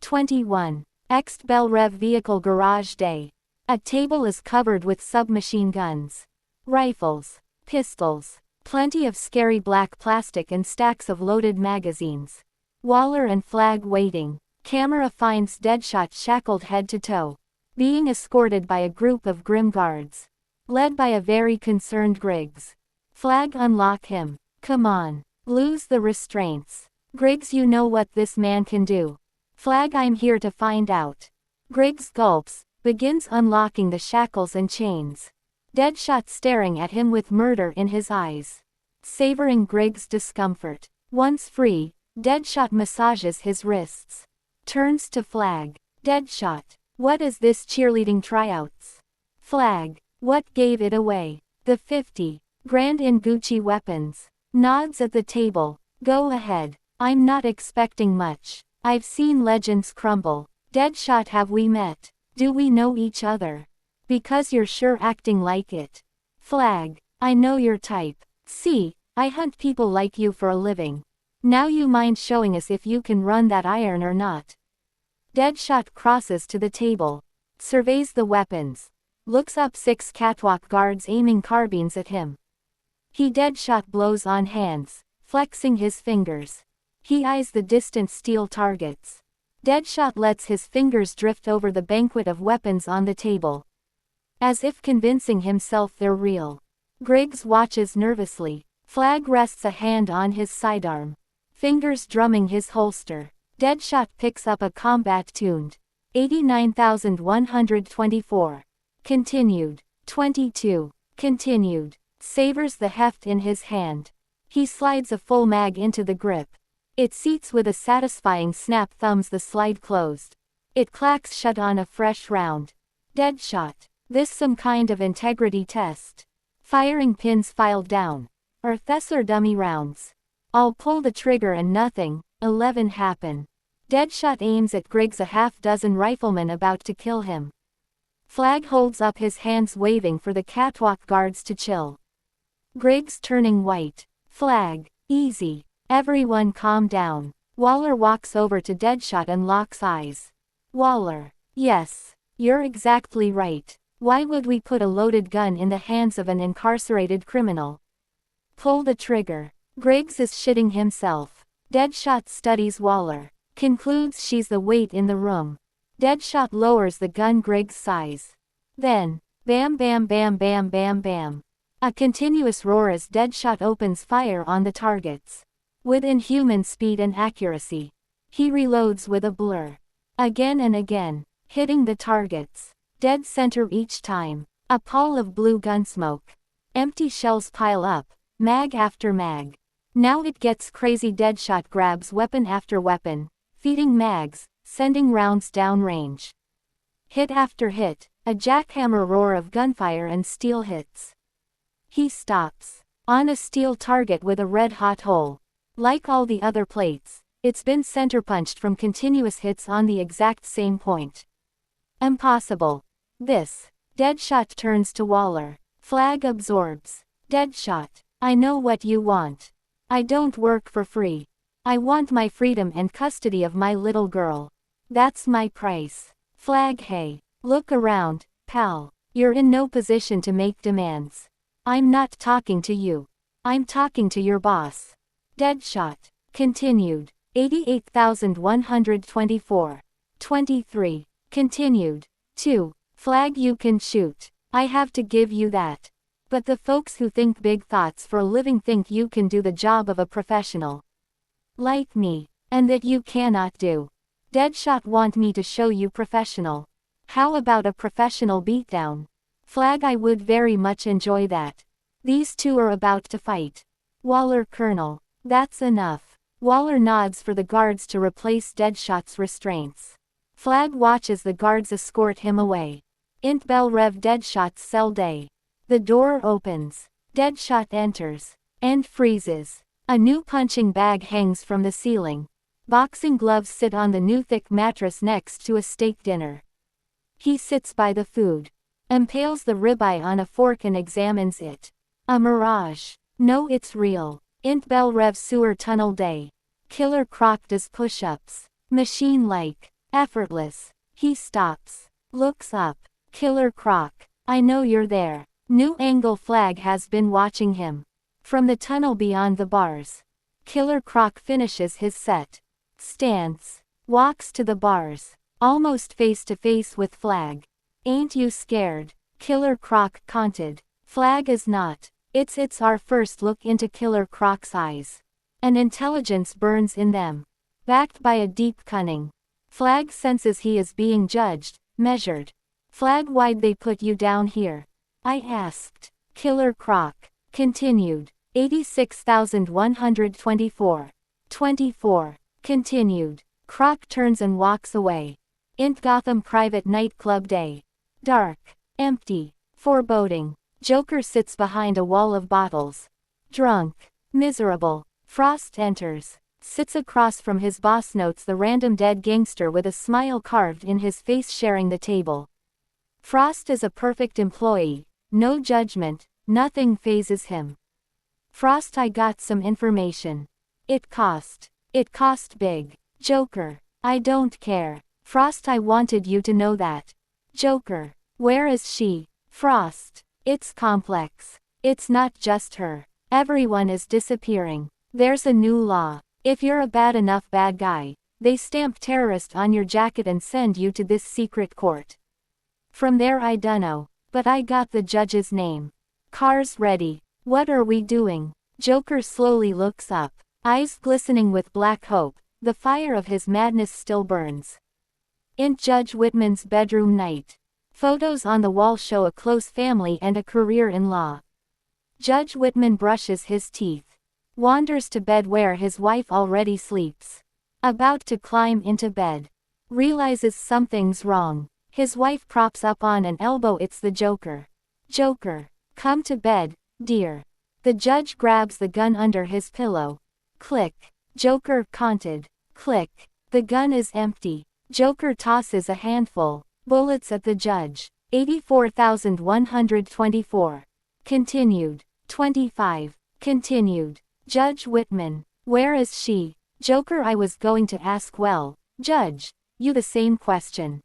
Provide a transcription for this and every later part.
21. Ext Belrev Vehicle Garage Day. A table is covered with submachine guns, rifles, pistols, plenty of scary black plastic and stacks of loaded magazines. Waller and Flag waiting. Camera finds Deadshot shackled head to toe, being escorted by a group of grim guards, led by a very concerned Griggs. Flag unlock him. Come on. Lose the restraints. Griggs, you know what this man can do. Flag, I'm here to find out. Griggs gulps, begins unlocking the shackles and chains. Deadshot staring at him with murder in his eyes. Savoring Griggs' discomfort. Once free, Deadshot massages his wrists. Turns to Flag. Deadshot. What is this cheerleading tryouts? Flag. What gave it away? The 50 grand in Gucci weapons. Nods at the table. Go ahead. I'm not expecting much. I've seen legends crumble. Deadshot, have we met? Do we know each other? Because you're sure acting like it. Flag. I know your type. See, I hunt people like you for a living. Now you mind showing us if you can run that iron or not? Deadshot crosses to the table. Surveys the weapons. Looks up 6 catwalk guards aiming carbines at him. He Deadshot blows on hands, flexing his fingers. He eyes the distant steel targets. Deadshot lets his fingers drift over the banquet of weapons on the table, as if convincing himself they're real. Griggs watches nervously. Flag rests a hand on his sidearm, fingers drumming his holster. Deadshot picks up a combat-tuned 89,124. Continued. 22. Continued. Savors the heft in his hand. He slides a full mag into the grip. It seats with a satisfying snap. Thumbs the slide closed. It clacks shut on a fresh round. Deadshot. This some kind of integrity test. Firing pins filed down. Or Thessler dummy rounds. I'll pull the trigger and nothing. 11 happen. Deadshot aims at Griggs, a half-dozen riflemen about to kill him. Flag holds up his hands, waving for the catwalk guards to chill. Griggs turning white. Flag. Easy. Everyone calm down. Waller walks over to Deadshot and locks eyes. Waller. Yes. You're exactly right. Why would we put a loaded gun in the hands of an incarcerated criminal? Pull the trigger. Griggs is shitting himself. Deadshot studies Waller. Concludes she's the weight in the room. Deadshot lowers the gun Griggs' size. Then, bam bam bam bam bam bam. A continuous roar as Deadshot opens fire on the targets. With inhuman speed and accuracy. He reloads with a blur. Again and again, hitting the targets. Dead center each time. A pall of blue gunsmoke. Empty shells pile up, mag after mag. Now it gets crazy. Deadshot grabs weapon after weapon, feeding mags, sending rounds downrange. Hit after hit, a jackhammer roar of gunfire and steel hits. He stops. On a steel target with a red-hot hole. Like all the other plates, it's been center-punched from continuous hits on the exact same point. Impossible. This. Deadshot turns to Waller. Flag absorbs. Deadshot. I know what you want. I don't work for free. I want my freedom and custody of my little girl. That's my price. Flag. Hey. Look around, pal. You're in no position to make demands. I'm not talking to you. I'm talking to your boss. Deadshot. Continued. 88,124. 23. Continued. 2. Flag. You can shoot. I have to give you that. But the folks who think big thoughts for a living think you can do the job of a professional. Like me. And that you cannot do. Deadshot want me to show you professional. How about a professional beatdown? Flag. I would very much enjoy that. These two are about to fight. Waller. Colonel. That's enough. Waller nods for the guards to replace Deadshot's restraints. Flag watches the guards escort him away. Int Belrev Deadshot's cell day. The door opens. Deadshot enters. And freezes. A new punching bag hangs from the ceiling. Boxing gloves sit on the new thick mattress next to a steak dinner. He sits by the food. Impales the ribeye on a fork and examines it. A mirage. No, it's real. Int Belrev sewer tunnel day. Killer Croc does push-ups. Machine-like. Effortless. He stops. Looks up. Killer Croc. I know you're there. New angle. Flag has been watching him. From the tunnel beyond the bars. Killer Croc finishes his set. Stance. Walks to the bars. Almost face to face with Flag. Ain't you scared? Killer Croc taunted. Flag is not. It's our first look into Killer Croc's eyes. An intelligence burns in them. Backed by a deep cunning. Flag senses he is being judged, measured. Flag, why'd they put you down here? I asked. Killer Croc continued. 86,124. 24. Continued. Croc turns and walks away. Int Gotham private nightclub day. Dark. Empty. Foreboding. Joker sits behind a wall of bottles. Drunk. Miserable. Frost enters. Sits across from his boss. Notes the random dead gangster with a smile carved in his face sharing the table. Frost is a perfect employee. No judgment. Nothing phases him. Frost, I got some information. It cost big. Joker. I don't care. Frost, I wanted you to know that. Joker. Where is she? Frost. It's complex. It's not just her. Everyone is disappearing. There's a new law. If you're a bad enough bad guy, they stamp terrorist on your jacket and send you to this secret court. From there I dunno, but I got the judge's name. Car's ready. What are we doing? Joker slowly looks up. Eyes glistening with black hope. The fire of his madness still burns. In Judge Whitman's bedroom night. Photos on the wall show a close family and a career in law. Judge Whitman brushes his teeth. Wanders to bed where his wife already sleeps. About to climb into bed. Realizes something's wrong. His wife props up on an elbow. It's the Joker. Joker. Come to bed, dear. The judge grabs the gun under his pillow. Click. Joker taunted. Click. The gun is empty. Joker tosses a handful. Bullets at the judge. 84,124. Continued. 25. Continued. Judge Whitman. Where is she? Joker, I was going to ask. Well, Judge, you the same question.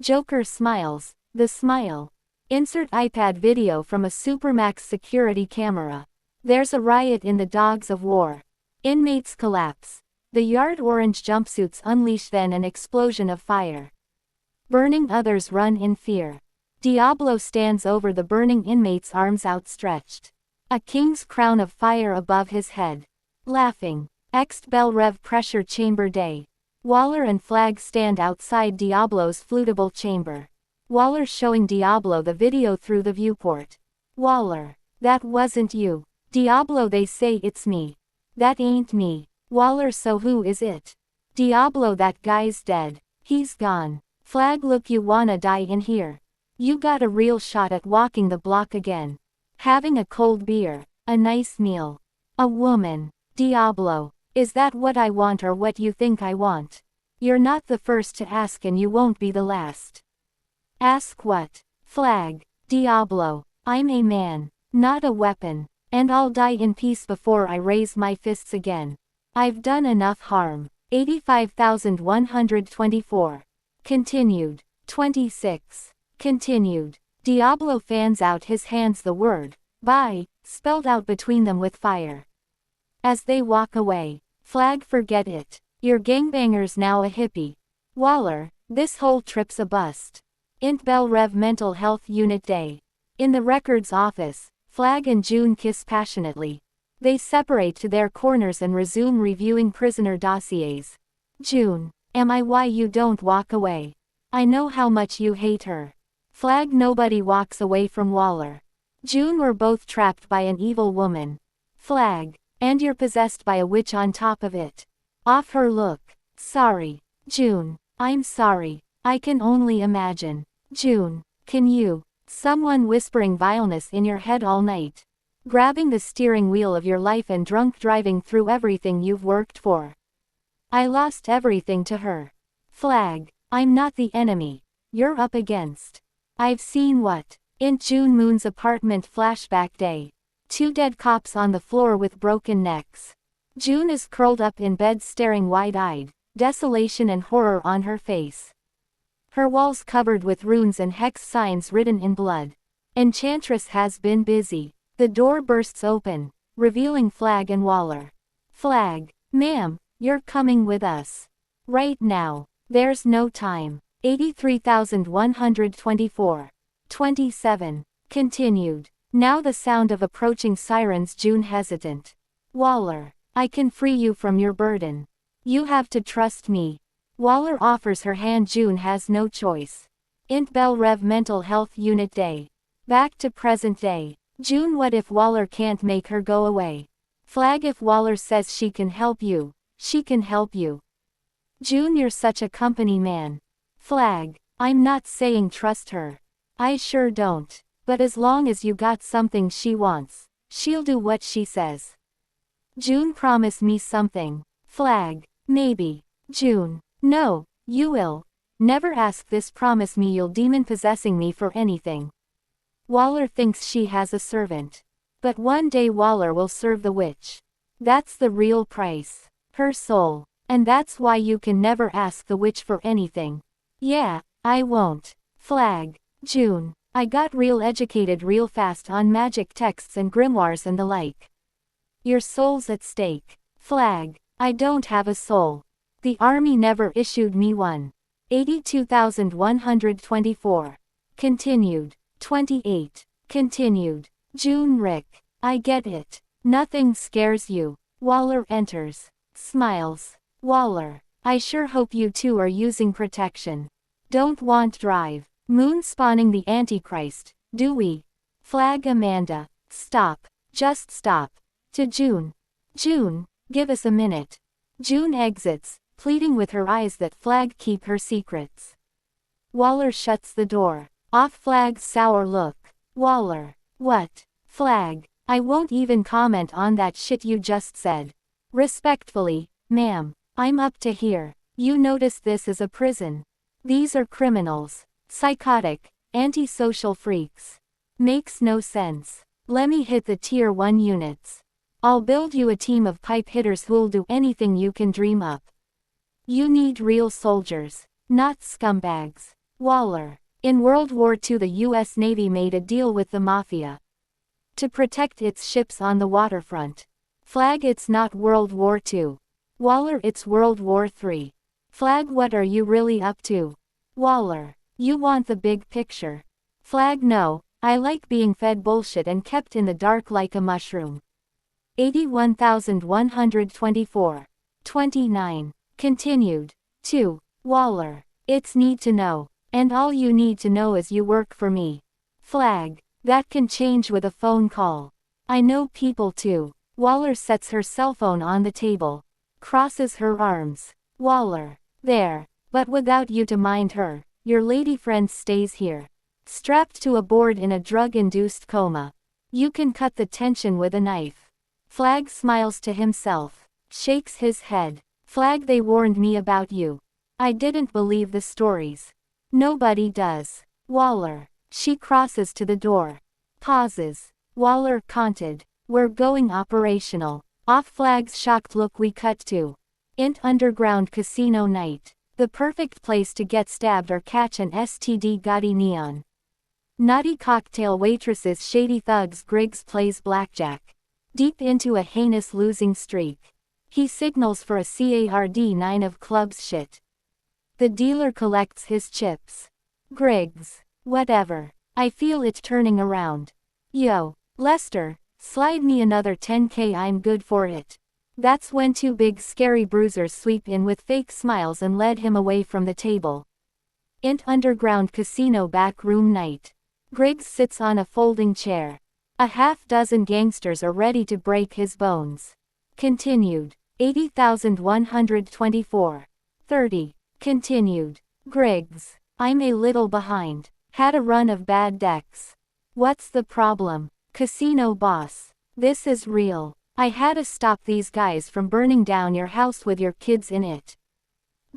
Joker smiles. The smile. Insert iPad video from a Supermax security camera. There's a riot in the Dogs of War. Inmates collapse. The yard orange jumpsuits unleash, then an explosion of fire. Burning, others run in fear. Diablo stands over the burning inmates, arms outstretched. A king's crown of fire above his head. Laughing. Ext Bell Rev Pressure Chamber Day. Waller and Flag stand outside Diablo's flutable chamber. Waller showing Diablo the video through the viewport. Waller. That wasn't you. Diablo, they say it's me. That ain't me. Waller, so who is it? Diablo, that guy's dead. He's gone. Flag, look, you wanna die in here? You got a real shot at walking the block again. Having a cold beer. A nice meal. A woman. Diablo. Is that what I want or what you think I want? You're not the first to ask and you won't be the last. Ask what? Flag. Diablo. I'm a man, not a weapon. And I'll die in peace before I raise my fists again. I've done enough harm. 85,124. Continued. 26. Continued. Diablo fans out his hands, the word bye spelled out between them with fire. As they walk away. Flag, forget it. Your gangbanger's now a hippie. Waller, this whole trip's a bust. Int Bell Rev Mental Health Unit Day. In the records office, Flag and June kiss passionately. They separate to their corners and resume reviewing prisoner dossiers. June. Am I why you don't walk away? I know how much you hate her. Flag, nobody walks away from Waller. June, we're both trapped by an evil woman. Flag. And you're possessed by a witch on top of it. Off her look. Sorry. June. I'm sorry. I can only imagine. June. Can you? Someone whispering vileness in your head all night. Grabbing the steering wheel of your life and drunk driving through everything you've worked for. I lost everything to her. Flag. I'm not the enemy you're up against. I've seen what? In June Moon's apartment flashback day. 2 dead cops on the floor with broken necks. June is curled up in bed staring wide-eyed. desolation and horror on her face. Her walls covered with runes and hex signs written in blood. Enchantress has been busy. The door bursts open, revealing Flag and Waller. Flag, ma'am, you're coming with us. Right now. There's no time. 83,124. 27. Continued. Now the sound of approaching sirens. June hesitant. Waller, I can free you from your burden. You have to trust me. Waller offers her hand. June has no choice. Int Bell Rev Mental Health Unit Day. Back to present day. June, what if Waller can't make her go away? Flag, if Waller says she can help you, she can help you. June, you're such a company man. Flag, I'm not saying trust her. I sure don't. But as long as you got something she wants, she'll do what she says. June, promise me something. Flag, maybe. June, no, you will. Never ask this, promise me you'll demon possessing me for anything. Waller thinks she has a servant. But one day Waller will serve the witch. That's the real price. Her soul. And that's why you can never ask the witch for anything. Yeah, I won't. Flag, June, I got real educated real fast on magic texts and grimoires and the like. Your soul's at stake. Flag, I don't have a soul. The army never issued me one. 82,124. Continued. 28. Continued. June, Rick, I get it. Nothing scares you. Waller enters. Smiles. Waller, I sure hope you two are using protection. Don't want drive. Moon spawning the Antichrist, do we? Flag, Amanda, stop. Just stop. To June. June, give us a minute. June exits, pleading with her eyes that Flag keep her secrets. Waller shuts the door. Off Flag's sour look. Waller, what? Flag, I won't even comment on that shit you just said. Respectfully, ma'am, I'm up to here. You notice this is a prison. These are criminals. Psychotic, antisocial freaks. Makes no sense. Lemme hit the tier 1 units. I'll build you a team of pipe hitters who'll do anything you can dream up. You need real soldiers, not scumbags. Waller. In World War II the US Navy made a deal with the Mafia to protect its ships on the waterfront. Flag, it's not World War II. Waller, it's World War III. Flag, what are you really up to? Waller, you want the big picture. Flag, no, I like being fed bullshit and kept in the dark like a mushroom. 81,124. 29. Continued. 2. Waller, it's need to know. And all you need to know is you work for me. Flag, that can change with a phone call. I know people too. Waller sets her cell phone on the table. Crosses her arms. Waller, there. But without you to mind her, your lady friend stays here. Strapped to a board in a drug-induced coma. You can cut the tension with a knife. Flag smiles to himself. Shakes his head. Flag, they warned me about you. I didn't believe the stories. Nobody does. Waller. She crosses to the door. Pauses. Waller conted. We're going operational. Off Flag's shocked look we cut to. Int underground casino night. The perfect place to get stabbed or catch an STD. Gaudy neon. Naughty cocktail waitresses, shady thugs. Griggs plays blackjack. Deep into a heinous losing streak. He signals for a card 9 of clubs. Shit. The dealer collects his chips. Griggs. Whatever. I feel it turning around. Yo, Lester, slide me another 10K, I'm good for it. That's when two big scary bruisers sweep in with fake smiles and led him away from the table. Int underground casino back room night. Griggs sits on a folding chair. A half-dozen gangsters are ready to break his bones. Continued. 80,124. 30. Continued. Griggs. I'm a little behind. Had a run of bad decks. What's the problem? Casino boss. This is real. I had to stop these guys from burning down your house with your kids in it.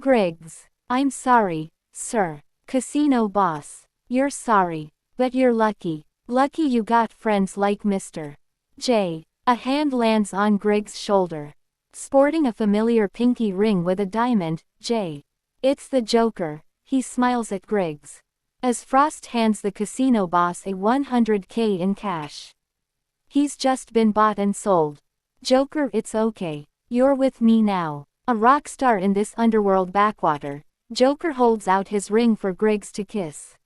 Griggs. I'm sorry, sir. Casino boss. You're sorry. But you're lucky. Lucky you got friends like Mr. J. A hand lands on Griggs' shoulder. sporting a familiar pinky ring with a diamond, J. It's the Joker, he smiles at Griggs. As Frost hands the casino boss a $100K in cash. He's just been bought and sold. Joker, it's okay. You're with me now. A rock star in this underworld backwater, Joker holds out his ring for Griggs to kiss.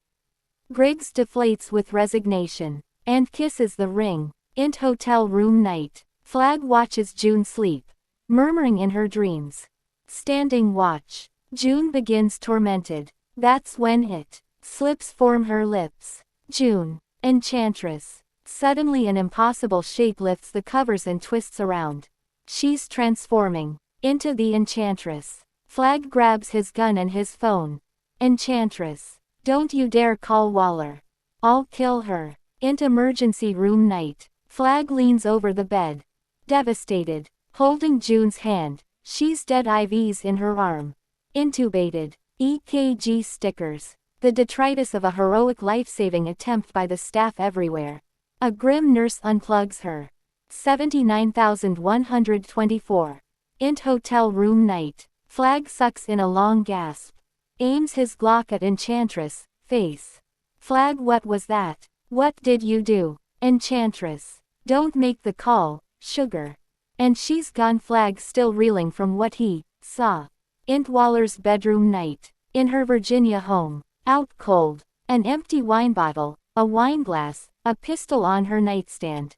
Griggs deflates with resignation, and kisses the ring. Int hotel room night. Flag watches June sleep, murmuring in her dreams. Standing watch. June begins tormented. That's when it slips from her lips. June. Enchantress. Suddenly an impossible shape lifts the covers and twists around. She's transforming into the Enchantress. Flag grabs his gun and his phone. Enchantress. Don't you dare call Waller. I'll kill her. Int emergency room night. Flag leans over the bed. Devastated. Holding June's hand. She's dead, IVs in her arm. Intubated. EKG stickers. The detritus of a heroic life-saving attempt by the staff everywhere. A grim nurse unplugs her. 79,124. Int hotel room night. Flag sucks in a long gasp. Aims his Glock at Enchantress, face. Flag, what was that? What did you do? Enchantress. Don't make the call, sugar. And she's gone. Flag still reeling from what he saw. Int Waller's bedroom night. In her Virginia home. Out cold. An empty wine bottle, a wine glass, a pistol on her nightstand.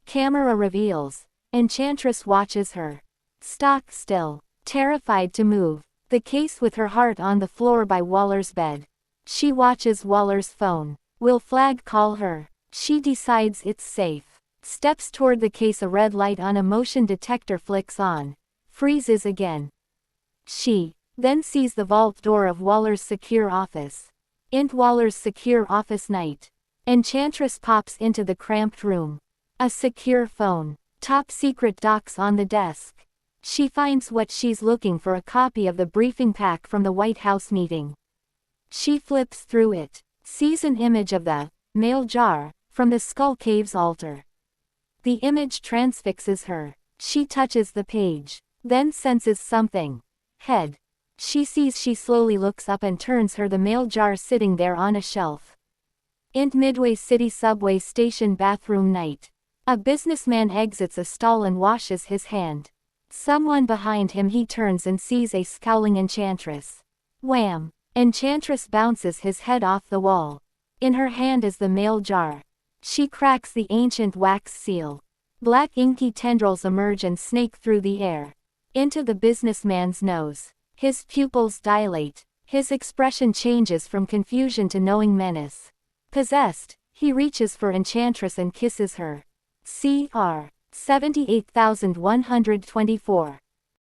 Camera reveals. Enchantress watches her. Stock still. Terrified to move. The case with her heart on the floor by Waller's bed. She watches Waller's phone. Will Flag call her? She decides it's safe. Steps toward the case. A red light on a motion detector flicks on. Freezes again. She then sees the vault door of Waller's secure office. Int Waller's secure office night. Enchantress pops into the cramped room. A secure phone. Top secret docs on the desk. She finds what she's looking for, a copy of the briefing pack from the White House meeting. She flips through it. Sees an image of the mail jar from the Skull Cave's altar. The image transfixes her. She touches the page. Then senses something. Head. She sees. She slowly looks up and turns her the mail jar sitting there on a shelf. Int Midway City subway station bathroom night. A businessman exits a stall and washes his hand. Someone behind him. He turns and sees a scowling Enchantress. Wham! Enchantress bounces his head off the wall. In her hand is the mail jar. She cracks the ancient wax seal. Black inky tendrils emerge and snake through the air. Into the businessman's nose. His pupils dilate. His expression changes from confusion to knowing menace. Possessed, he reaches for Enchantress and kisses her. Cr. 78,124.